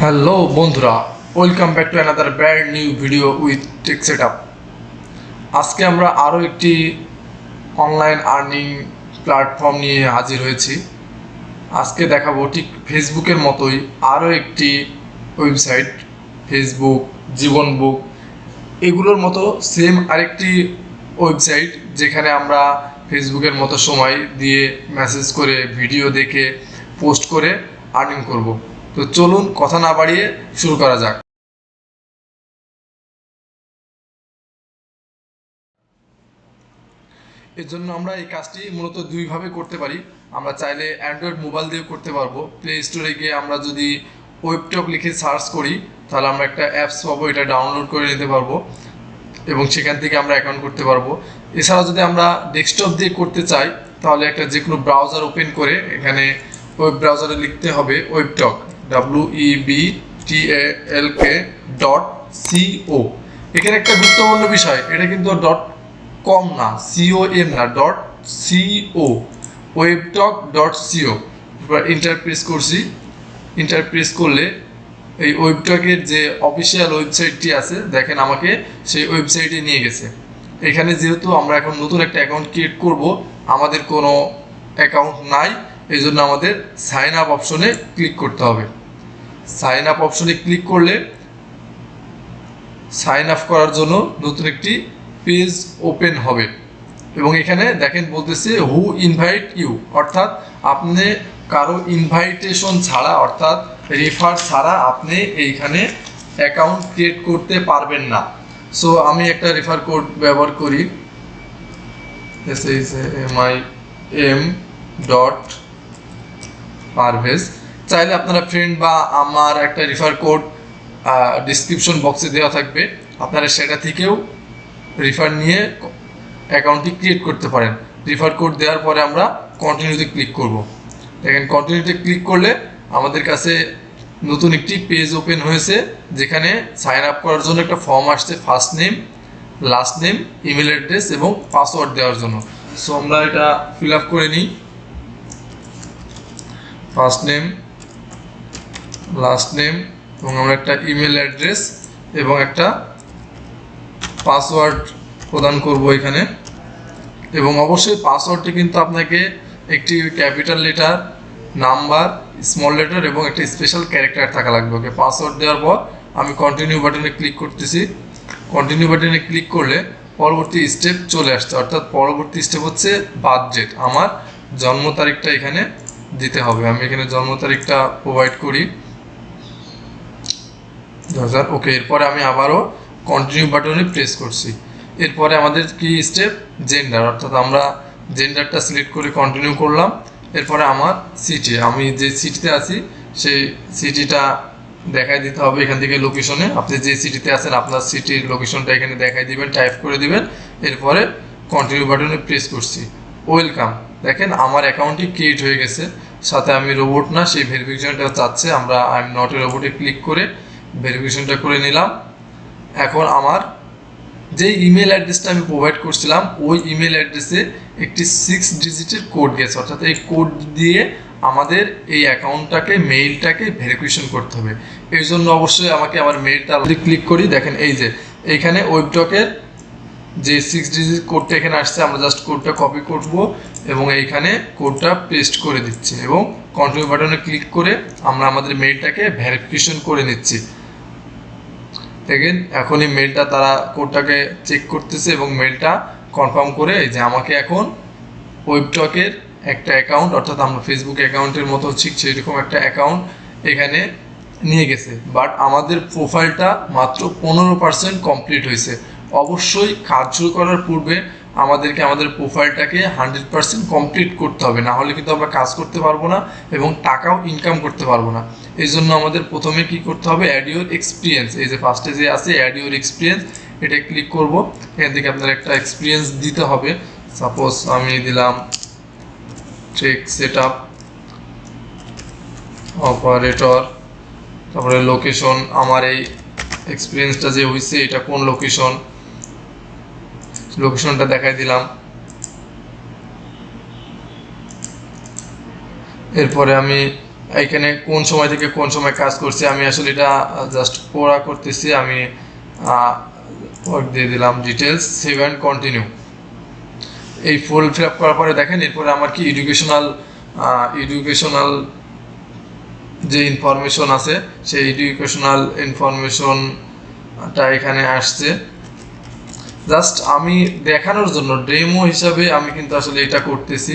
Hello বন্ধুরা, welcome back to another brand new video with tech setup. আজকে আমরা আরও একটি অনলাইন আর্নিং প্ল্যাটফর্ম নিয়ে হাজির হয়েছি। আজকে দেখাবো ঠিক ফেসবুকের মতোই আরও একটি ওয়েবসাইট, ফেসবুক, জীবন বুক, এগুলোর মতো সেম আরেকটি ওয়েবসাইট যেখানে আমরা ফেসবুকের মতো সময় দিয়ে মেসেজ করে, ভিডিও দেখে, পোস্ট করে আর্নিং করব। তো চলুন কথা না বাড়িয়ে শুরু করা যাক। এর জন্য আমরা এই কাজটি মূলত দুইভাবে করতে পারি। আমরা চাইলে অ্যান্ড্রয়েড মোবাইল দিয়ে করতে পারবো। প্লে স্টোরে গিয়ে আমরা যদি ওয়েবটক লিখে সার্চ করি তাহলে আমরা একটা অ্যাপস পাবো, এটা ডাউনলোড করে নিতে পারবো এবং সেখান থেকে আমরা অ্যাকাউন্ট করতে পারবো। এছাড়া যদি আমরা ডেস্কটপ দিয়ে করতে চাই তাহলে একটা যে কোনো ব্রাউজার ওপেন করে এখানে ওয়েব ব্রাউজারে লিখতে হবে ওয়েবটক, WEBTALK.co। এখানে একটা গুরুত্বপূর্ণ বিষয়, এটা কিন্তু .com না, COM না, .co, webtalk.co। ইন্টার প্রেস করছি। ইন্টার প্রেস করলে এই ওয়েবটকের যে অফিসিয়াল ওয়েবসাইটটি আছে দেখেন আমাকে সেই ওয়েবসাইটে নিয়ে গেছে। এখানে যেহেতু আমরা এখন নতুন একটা অ্যাকাউন্ট ক্রিয়েট করব, আমাদের কোনো অ্যাকাউন্ট নাই, এই জন্য আমাদের সাইন আপ অপশনে ক্লিক করতে হবে। সাইন আপ অপশনে ক্লিক করলে সাইন আপ করার জন্য নতুন একটি পেজ ওপেন হবে এবং এখানে দেখেন বলতেছে হু ইনভাইট ইউ, অর্থাৎ আপনি কারো ইনভাইটেশন ছাড়া, অর্থাৎ রেফার ছাড়া আপনি এইখানে অ্যাকাউন্ট ক্রিয়েট করতে পারবেন না। সো আমি একটা রেফার কোড ব্যবহার করি, MIM.Parvez। চাইলে আপনারা ফ্রেন্ড বা আমার একটা রেফার কোড ডিসক্রিপশন বক্সে দেওয়া থাকবে, আপনারা সেটা থেকেও রেফার নিয়ে অ্যাকাউন্টটি ক্রিয়েট করতে পারেন। রেফার কোড দেওয়ার পরে আমরা কন্টিনিউতে ক্লিক করব। দেখেন কন্টিনিউতে ক্লিক করলে আমাদের কাছে নতুন একটি পেজ ওপেন হয়েছে যেখানে সাইন আপ করার জন্য একটা ফর্ম আসছে, first name, last name, email address এবং পাসওয়ার্ড দেওয়ার জন্য। সো আমরা এটা ফিল আপ করে নিই। ফার্স্ট নেম, লাস্ট নেম এবং আমরা একটা ইমেল অ্যাড্রেস এবং একটা পাসওয়ার্ড প্রদান করব এখানে। এবং অবশ্যই পাসওয়ার্ডটি কিন্তু আপনাকে একটি capital letter, number, small letter এবং একটা স্পেশাল ক্যারেক্টার থাকা লাগবে। ওকে, পাসওয়ার্ড দেওয়ার পর আমি কন্টিনিউ বাটনে ক্লিক করতেছি। কন্টিনিউ বাটনে ক্লিক করলে পরবর্তী স্টেপ চলে আসছে, অর্থাৎ পরবর্তী স্টেপ হচ্ছে বার্থ ডেট, আমার জন্ম তারিখটা এখানে দিতে হবে। আমি এখানে জন্ম তারিখটা প্রোভাইড করি 2000। ওকে, এরপরে আমি আবারও কন্টিনিউ বাটনে প্রেস করছি। এরপরে আমাদের কি স্টেপ, জেন্ডার, অর্থাৎ আমরা জেন্ডারটা সিলেক্ট করে কন্টিনিউ করলাম। এরপরে আমার সিটি, আমি যে সিটিতে আছি সেই সিটিটা দেখাই দিতে হবে এখান থেকে লোকেশনে। আপনি যে সিটিতে আছেন আপনার সিটির লোকেশনটা এখানে দেখাই দিবেন, টাইপ করে দিবেন। এরপরে কন্টিনিউ বাটনে প্রেস করছি। ওয়েলকাম, দেখেন আমার অ্যাকাউন্টটি ক্রিয়েট হয়ে গেছে। সাথে আমি রোবট না সেই ভেরিফিকেশনটা চাচ্ছে, আমরা আই এম নট এ রোবটে ক্লিক করে ভেরিফিকেশনটা করে নিলাম। এখন আমার যে ইমেল অ্যাড্রেসটা আমি প্রোভাইড করছিলাম ওই ইমেল অ্যাড্রেসে একটি 6 ডিজিটের কোড গেছে, অর্থাৎ এই কোড দিয়ে আমাদের এই অ্যাকাউন্টটাকে, মেইলটাকে ভেরিফিকেশন করতে হবে। এর জন্য অবশ্যই আমাকে আমার মেইলটা ক্লিক করি। দেখেন এই যে এইখানে ওয়েবটকের যে 6 ডিজিট কোডটা এখানে আসছে, আমরা জাস্ট কোডটা কপি করব এবং এইখানে কোডটা পেস্ট করে দিচ্ছি এবং কন্টিনিউ বাটনে ক্লিক করে আমরা আমাদের মেইলটাকে ভেরিফিকেশন করে নিচ্ছি। দেখেন এখনই মেলটা, তারা কোডটাকে চেক করতেছে এবং মেলটা কনফার্ম করে যে আমাকে এখন ওয়েবটকের একটা অ্যাকাউন্ট, অর্থাৎ আমরা ফেসবুক অ্যাকাউন্টের মতো ঠিক সেরকম একটা অ্যাকাউন্ট এখানে নিয়ে গেছে। বাট আমাদের প্রোফাইলটা মাত্র 15% কমপ্লিট হয়েছে। অবশ্যই কাজ শুরু করার পূর্বে আমাদেরকে আমাদের প্রোফাইলটাকে 100% কমপ্লিট করতে হবে, না হলে কিন্তু আমরা কাজ করতে পারবো না এবং টাকাও ইনকাম করতে পারবো না। এই জন্য আমাদের প্রথমে কি করতে হবে, অ্যাড ইউর এক্সপিরিয়েন্স, এই যে ফার্স্টে যে আছে অ্যাড ইউর এক্সপিরিয়েন্স, এটা ক্লিক করব। এখান থেকে আপনার একটা এক্সপিরিয়েন্স দিতে হবে। সাপোজ আমি দিলাম টেক সেটআপ অপারেটর, তারপরে লোকেশন, আমার এই এক্সপিরিয়েন্সটা যে হয়েছে এটা কোন লোকেশন, লোকেশনটা দেখাই দিলাম। এরপরে আমি এখানে কোন সময় থেকে কোন সময় কাজ করছে, আমি আসলে এটা জাস্ট পড়া করতেছি, আমি ওয়ার্ক দিয়ে দিলাম ডিটেলস, সেভ অ্যান্ড কন্টিনিউ। এই ফুল ফিল আপ করার পরে দেখেন এরপরে আমার কি এডুকেশনাল যে ইনফরমেশন আছে সেই এডুকেশনাল ইনফরমেশনটা এখানে আসছে। জাস্ট আমি দেখানোর জন্য ডেমো হিসাবে আমি কিন্তু আসলে এটা করতেছি।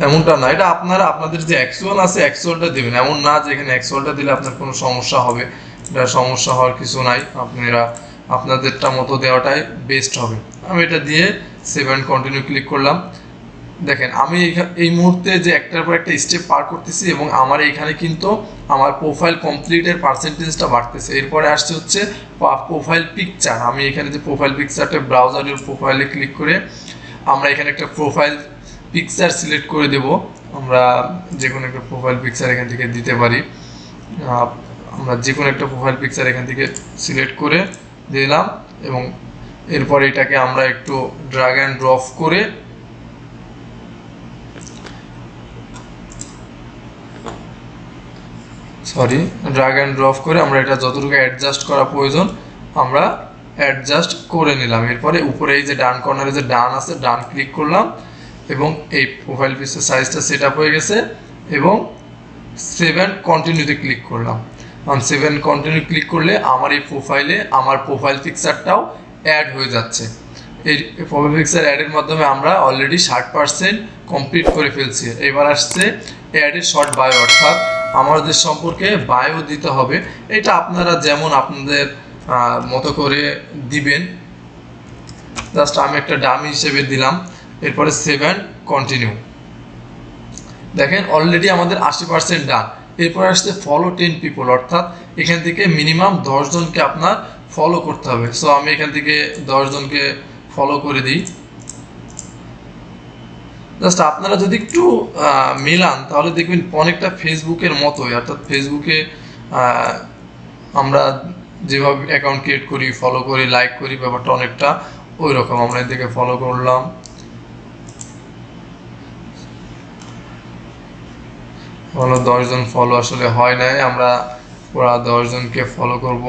এমনটা না, এটা আপনারা আপনাদের যে অ্যাকচুয়াল আছে অ্যাকচুয়ালটা দেবেন, এমন না যে এখানে অ্যাকচুয়ালটা দিলে আপনার কোনো সমস্যা হবে। এটা সমস্যা হওয়ার কিছু নাই, আপনারা আপনাদেরটা মতো দেওয়াটাই বেস্ট হবে। আমি এটা দিয়ে সেভ অ্যান্ড কন্টিনিউ ক্লিক করলাম। দেখেন আমি এই মুহূর্তে যে একটার পর একটা স্টেপ পার করতেছি এবং আমার এইখানে কিন্তু আমার প্রোফাইল কমপ্লিটের পার্সেন্টেজটা বাড়তেছে। এরপরে আসছে হচ্ছে প্রোফাইল পিকচার। আমি এখানে যে প্রোফাইল পিকচারটা ব্রাউজারের প্রোফাইলে ক্লিক করে আমরা এখানে একটা প্রোফাইল পিকচার সিলেক্ট করে দেব। আমরা যে কোনো একটা প্রোফাইল পিকচার এখান থেকে দিতে পারি। আমরা যে কোনো একটা প্রোফাইল পিকচার এখান থেকে সিলেক্ট করে দিলাম এবং এরপর এটাকে আমরা একটু ড্র্যাগ অ্যান্ড ড্রপ করে ড্র্যাগ অ্যান্ড ড্রপ করে আমরা এটা যতটুকু অ্যাডজাস্ট করা প্রয়োজন আমরা অ্যাডজাস্ট করে নিলাম। এরপরে উপরে এই যে ডান কর্নারে যে ডান আছে, ডান ক্লিক করলাম এবং এই প্রোফাইল পিকচার সাইজটা সেট আপ হয়ে গেছে এবং সেভ অ্যান্ড কন্টিনিউতে ক্লিক করলাম। কারণ সেভ অ্যান্ড কন্টিনিউ ক্লিক করলে আমার এই প্রোফাইলে আমার প্রোফাইল পিকচারটাও অ্যাড হয়ে যাচ্ছে। এই প্রোফাইল পিকচার অ্যাডের মাধ্যমে আমরা অলরেডি 60% কমপ্লিট করে ফেলছি। এবার আসছে অ্যাডের শর্ট বায়ো, অর্থাৎ আমাদের সম্পর্কে বায়ো দিতে হবে। এটা আপনারা যেমন আপনাদের মতো করে দিবেন। জাস্ট আমি একটা ডামি হিসেবে দিলাম। এরপরে সেভ অ্যান্ড কন্টিনিউ। দেখেন অলরেডি আমাদের 80% ডান। এরপর আসছে ফলো 10 পিপল, অর্থাৎ এখান থেকে মিনিমাম 10 জনকে আপনার ফলো করতে হবে। সো আমি এখান থেকে 10 জনকে ফলো করে দিই। জাস্ট আপনারা যদি একটু মিলান তাহলে দেখবেন অনেকটা ফেসবুকের মতোই, অর্থাৎ ফেসবুকে আমরা যেভাবে অ্যাকাউন্ট ক্রিয়েট করি, ফলো করি, লাইক করি, ব্যাপারটা অনেকটা ওই রকম। আমরা এদিকে ফলো করলাম, ফলো 10 জন ফলো আসলে হয় নাই, আমরা পুরা 10 জনকে ফলো করব।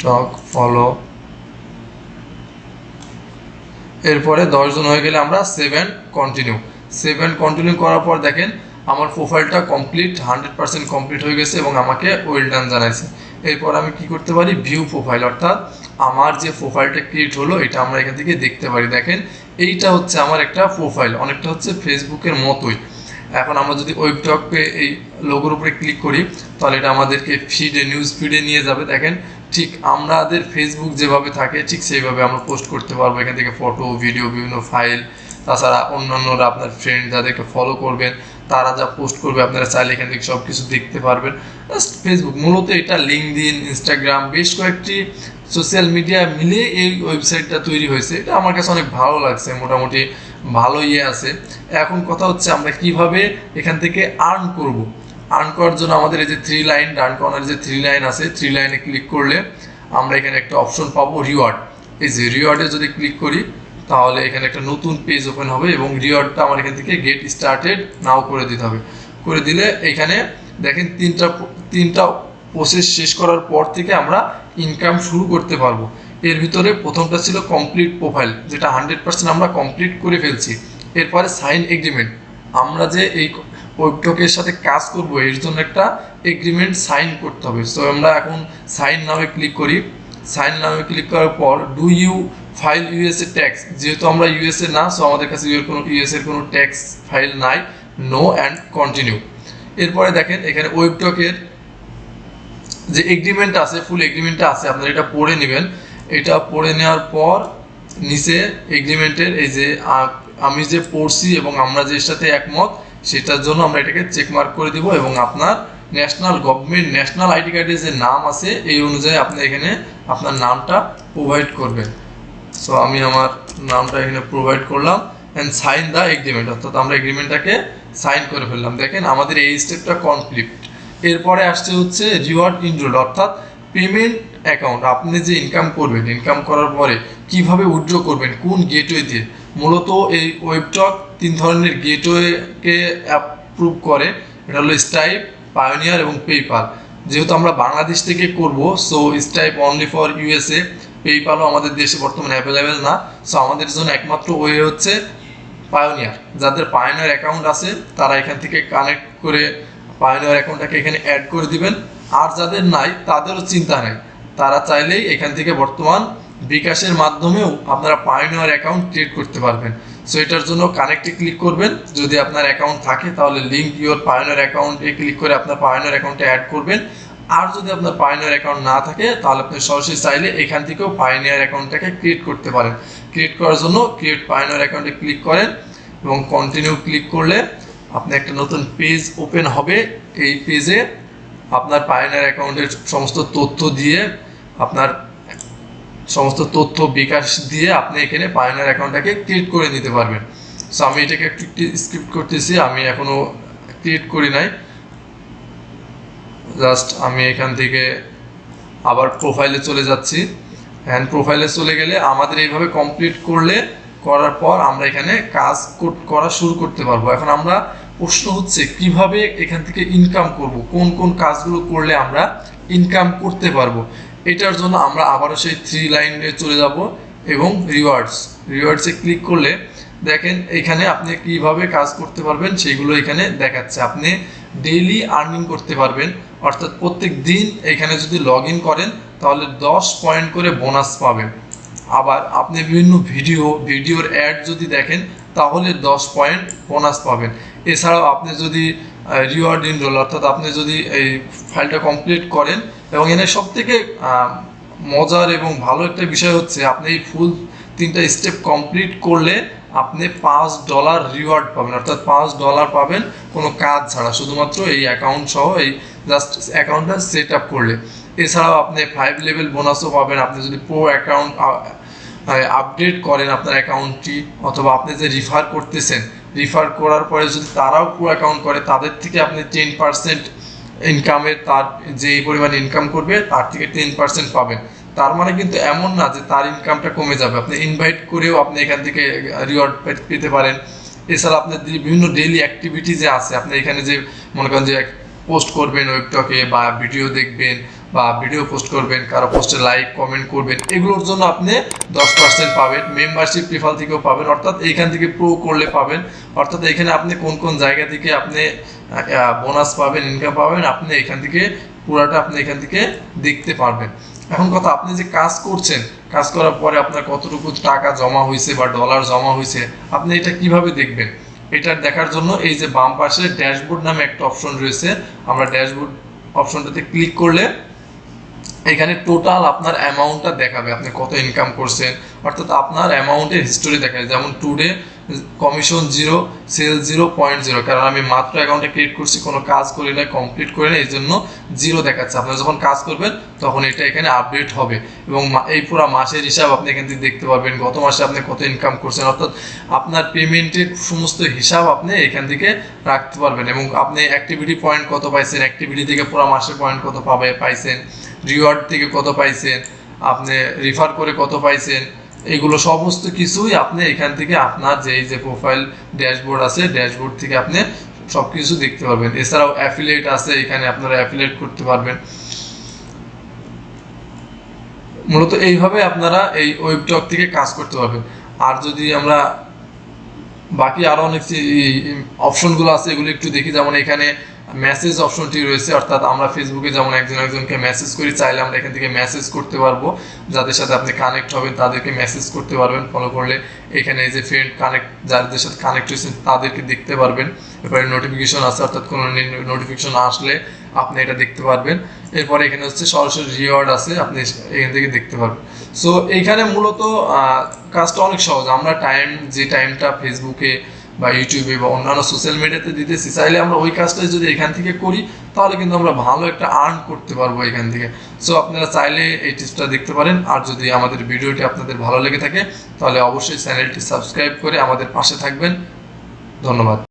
টক ফলো, এরপরে 10 জন হয়ে গেলে আমরা save and continue. Save and continue করার পর দেখেন আমার প্রোফাইলটা কমপ্লিট 100% কমপ্লিট হয়ে গেছে এবং আমাকে ওয়েল ডান জানাইছে। এরপর আমি কি করতে পারি, ভিউ প্রোফাইল, অর্থাৎ আমার যে প্রোফাইলটা ক্রিয়েট হলো এটা আমরা এখান থেকে দেখতে পারি। দেখেন এইটা হচ্ছে আমার একটা প্রোফাইল, অনেকটা হচ্ছে ফেসবুকের মতোই। এখন আমরা যদি ওয়েবটকে এই লোগোর উপরে ক্লিক করি তাহলে এটা আমাদেরকে ফিডে, নিউজ ফিডে নিয়ে যাবে। দেখেন ঠিক আমাদের ফেসবুক যেভাবে থাকে ঠিক সেইভাবে আমরা পোস্ট করতে পারবো। এখান থেকে ফটো, ভিডিও, বিভিন্ন ফাইল, তাছাড়া অন্যান্যরা আপনার ফ্রেন্ড যাদেরকে ফলো করবেন তারা যা পোস্ট করবে আপনারা চাইলে এখান থেকে সব কিছু দেখতে পারবেন। জাস্ট ফেসবুক মূলত এটা লিঙ্কডইন, ইনস্টাগ্রাম, বেশ কয়েকটি সোশ্যাল মিডিয়া মিলে এই ওয়েবসাইটটা তৈরি হয়েছে। এটা আমার কাছে অনেক ভালো লাগছে, মোটামুটি ভালো আছে। এখন কথা হচ্ছে আমরা কিভাবে এখান থেকে আর্ন করব। আর্ন করার জন্য আমাদের এই যে 3 লাইন, ডান কর্নারে যে 3 লাইন আছে, 3 লাইনে ক্লিক করলে আমরা এখানে একটা অপশন পাবো রিওয়ার্ড। এই যে রিওয়ার্ডে যদি ক্লিক করি তাহলে এখানে একটা নতুন পেজ ওপেন হবে এবং রিওয়ার্ডটা আমার এখান থেকে গেট স্টার্টেড নাও করে দিতে হবে। করে দিলে এখানে দেখেন তিনটা প্রসেস শেষ করার পর থেকে আমরা ইনকাম শুরু করতে পারবো। এর ভিতরে প্রথমটা ছিল কমপ্লিট প্রোফাইল, যেটা 100% আমরা কমপ্লিট করে ফেলছি। এরপরে সাইন এগ্রিমেন্ট, আমরা যে এই ওয়েবটকের সাথে কাজ করব এর জন্য একটা এগ্রিমেন্ট সাইন করতে হবে। সো আমরা এখন সাইন নামে ক্লিক করি। সাইন নামে ক্লিক করার পর do you file USA tax, যেহেতু আমরা ইউএসএ না, সো আমাদের কাছে ইউএসএর কোনো ট্যাক্স ফাইল নাই। No and continue. এরপরে দেখেন এখানে ওয়েবটকের যে এগ্রিমেন্ট আছে, ফুল এগ্রিমেন্টটা আছে, আপনারা এটা পড়ে নেবেন। এটা পড়ে নেওয়ার পর নিচে এগ্রিমেন্টের এই যে আমি যে পড়ছি এবং আমরা যে সাথে একমত সেটার জন্য আমরা এটাকে চেকমার্ক করে দিব এবং আপনার ন্যাশনাল গভর্নমেন্ট ন্যাশনাল আইডি কার্ডের যে নাম আছে এই অনুযায়ী আপনি এখানে আপনার নামটা প্রোভাইড করবেন। সো আমি আমার নামটা এখানে প্রোভাইড করলাম অ্যান্ড সাইন দ্য এগ্রিমেন্ট, অর্থাৎ আমরা এগ্রিমেন্টটাকে সাইন করে ফেললাম। দেখেন আমাদের এই স্টেপটা কমপ্লিট। এরপরে আসছে হচ্ছে রিওয়ার্ড ইনরোল, অর্থাৎ পেমেন্ট অ্যাকাউন্ট, আপনি যে ইনকাম করবেন, ইনকাম করার পরে কিভাবে উইথড্র করবেন, কোন গেটওয়ে দিয়ে। মূলত এই ওয়েবটক 3 ধরনের গেটওয়েকে অ্যাপ্রুভ করে। এটা হলো স্টাইপ, পায়োনিয়ার এবং পেইপাল। যেহেতু আমরা বাংলাদেশ থেকে করব, so Stripe only for USA, পেইপালও আমাদের দেশে বর্তমানে অ্যাভেলেবেল না। সো আমাদের জন্য একমাত্র ওয়ে হচ্ছে পায়োনিয়ার। যাদের পায়োনিয়ার অ্যাকাউন্ট আছে তারা এখান থেকে কানেক্ট করে পায়োনিয়ার অ্যাকাউন্টটাকে এখানে অ্যাড করে দিবেন। আর যাদের নাই তাদেরও চিন্তা নেই, তারা চাইলেই এখান থেকে বর্তমান বিকাশের মাধ্যমেও আপনারা পায়োনিয়ার অ্যাকাউন্ট ক্রিয়েট করতে পারবেন। সো এটার জন্য কানেক্টে ক্লিক করবেন। যদি আপনার অ্যাকাউন্ট থাকে তাহলে লিঙ্ক ইউর পায়োনিয়ার অ্যাকাউন্টে ক্লিক করে আপনার পায়োনিয়ার অ্যাকাউন্টে অ্যাড করবেন। আর যদি আপনার পায়োনিয়ার অ্যাকাউন্ট না থাকে তাহলে আপনি সরাসরি চাইলে এখান থেকেও পায়োনিয়ার অ্যাকাউন্টটাকে ক্রিয়েট করতে পারেন। ক্রিয়েট করার জন্য ক্রিয়েট পায়োনিয়ার অ্যাকাউন্টে ক্লিক করেন এবং কন্টিনিউ ক্লিক করলে আপনি একটা নতুন পেজ ওপেন হবে। এই পেজে আপনার পায়োনিয়ার অ্যাকাউন্টের সমস্ত তথ্য দিয়ে, আপনার সমস্ত তথ্য বিকাশ দিয়ে আপনি এখানে পায়োনিয়ার অ্যাকাউন্টটাকে ক্রিয়েট করে নিতে পারবেন। সো আমি এটাকে একটু স্কিপ করতেছি, আমি এখনও ক্রিয়েট করি নাই। জাস্ট আমি এখান থেকে আবার প্রোফাইলে চলে যাচ্ছি। অ্যান্ড প্রোফাইলে চলে গেলে আমাদের এইভাবে কমপ্লিট করার পর আমরা এখানে কাজ করা শুরু করতে পারবো। এখন আমরা প্রশ্ন হচ্ছে কিভাবে এখান থেকে ইনকাম করব, কোন কোন কাজগুলো করলে আমরা ইনকাম করতে পারবো। এটার জন্য আমরা আবারও সেই 3 লাইনে চলে যাব এবং রিওয়ার্ডসে ক্লিক করলে দেখেন এখানে আপনি কিভাবে কাজ করতে পারবেন সেইগুলো এখানে দেখাচ্ছে। আপনি ডেইলি আর্নিং করতে পারবেন, অর্থাৎ প্রত্যেক দিন এখানে যদি লগ ইন করেন তাহলে 10 পয়েন্ট করে বোনাস পাবেন। আবার আপনি বিভিন্ন ভিডিওর অ্যাড যদি দেখেন তাহলে 10 পয়েন্ট বোনাস পাবেন। এছাড়াও আপনি যদি রিওয়ার্ড ইনরোল, অর্থাৎ আপনি যদি এই ফাইলটা কমপ্লিট করেন, এবং এখানে সবথেকে মজার এবং ভালো একটা বিষয় হচ্ছে আপনি এই ফুল 3টা স্টেপ কমপ্লিট করলে আপনি $5 রিওয়ার্ড পাবেন, অর্থাৎ $5 পাবেন কোনো কাজ ছাড়া, শুধুমাত্র এই অ্যাকাউন্ট সহ এই জাস্ট অ্যাকাউন্টটা সেট আপ করলে। এছাড়াও আপনি 5 লেভেল বোনাসও পাবেন আপনি যদি প্রো অ্যাকাউন্ট আপডেট করেন আপনার অ্যাকাউন্টটি, অথবা আপনি যে রিফার করার পরে যদি তারাও প্রো অ্যাকাউন্ট করে তাদের থেকে আপনি 10% ইনকামের, তার যে পরিমাণ ইনকাম করবে তার থেকে 10% পাবেন। তার মানে কিন্তু এমন না যে তার ইনকামটা কমে যাবে, আপনি ইনভাইট করেও আপনি এখান থেকে রিওয়ার্ড পেতে পারেন। এছাড়া আপনার বিভিন্ন ডেইলি অ্যাক্টিভিটি যে আছে, আপনি এখানে যে মনে করেন যে পোস্ট করবেন ওয়েবটকে, বা ভিডিও দেখবেন, বা ভিডিও পোস্ট করবেন, কারো পোস্টে লাইক কমেন্ট করবেন, এগুলোর জন্য আপনি 10% পাবেন। মেম্বারশিপ প্রিফাল থেকেও পাবেন, অর্থাৎ এইখান থেকে প্রো করলে পাবেন। অর্থাৎ এখানে আপনি কোন কোন জায়গা থেকে আপনি বোনাস পাবেন, ইনকাম পাবেন, আপনি এখান থেকে পুরাটা আপনি এখান থেকে দেখতে পারবেন। এখন কথা, আপনি যে কাজ করছেন, কাজ করার পরে আপনার কতটুকু টাকা জমা হয়েছে বা ডলার জমা হয়েছে, আপনি এটা কিভাবে দেখবেন? এটা দেখার জন্য এই যে বাম পাশে ড্যাশবোর্ড নামে একটা অপশন রয়েছে, আমরা ড্যাশবোর্ড অপশনটাতে ক্লিক করলে এখানে টোটাল আপনার অ্যামাউন্টটা দেখাবে, আপনি কত ইনকাম করছেন, অর্থাৎ আপনার অ্যামাউন্টের হিস্টোরি দেখায়। যেমন টুডে কমিশন 0, সেল 0.0, কারণ আমি মাত্র অ্যাকাউন্টে ক্রিয়েট করছি, কোনো কাজ করি না, কমপ্লিট করে না, এই জন্য 0 দেখাচ্ছে। আপনারা যখন কাজ করবেন তখন এটা এখানে আপডেট হবে, এবং এই পুরো মাসের হিসাব আপনি এখান থেকে দেখতে পারবেন, গত মাসে আপনি কত ইনকাম করছেন, অর্থাৎ আপনার পেমেন্টের সমস্ত হিসাব আপনি এখান থেকে রাখতে পারবেন। এবং আপনি অ্যাক্টিভিটি পয়েন্ট কত পাইছেন, অ্যাক্টিভিটি থেকে পুরো মাসের পয়েন্ট কত পাইছেন, রিওয়ার্ড থেকে কত পাইছেন, আপনি রিফার করে কত পাইছেন, এগুলো সমস্ত কিছুই আপনি এখান থেকে আপনার যে প্রোফাইল ড্যাশবোর্ড আছে, ড্যাশবোর্ড থেকে আপনি সব কিছু দেখতে পারবেন। এছাড়াও অ্যাফিলিয়েট আছে, এখানে আপনারা অ্যাফিলিয়েট করতে পারবেন। মূলত এইভাবে আপনারা এই ওয়েবটক থেকে কাজ করতে পারবেন। আর যদি আমরা বাকি আরও অনেক অপশনগুলো আছে এগুলো একটু দেখি, যেমন এখানে মেসেজ অপশনটি রয়েছে, অর্থাৎ আমরা ফেসবুকে যেমন একজনকে মেসেজ করি, চাইলে আমরা এখান থেকে মেসেজ করতে পারবো, যাদের সাথে আপনি কানেক্ট হবেন তাদেরকে মেসেজ করতে পারবেন। ফলো করলে এখানে এই যে ফ্রেন্ড কানেক্ট, যাদের সাথে কানেক্ট হয়েছেন তাদেরকে দেখতে পারবেন। এরপরে নোটিফিকেশন আছে, অর্থাৎ কোনো নোটিফিকেশন আসলে আপনি এটা দেখতে পারবেন। এরপরে এখানে হচ্ছে সরাসরি রিওয়ার্ড আছে, আপনি এখান থেকে দেখতে পারবেন। সো এইখানে মূলত কাজটা অনেক সহজ। আমরা যে টাইমটা ফেসবুকে বা ইউটিউবে বা অন্যান্য সোশ্যাল মিডিয়াতে দিতেছি, চাইলে আমরা ওই কাজটা যদি এখান থেকে করি তাহলে কিন্তু আমরা ভালো একটা আর্ন করতে পারবো এখান থেকে। সো আপনারা চাইলে এই টিপসটা দেখতে পারেন। আর যদি আমাদের ভিডিওটি আপনাদের ভালো লেগে থাকে তাহলে অবশ্যই চ্যানেলটি সাবস্ক্রাইব করে আমাদের পাশে থাকবেন। ধন্যবাদ।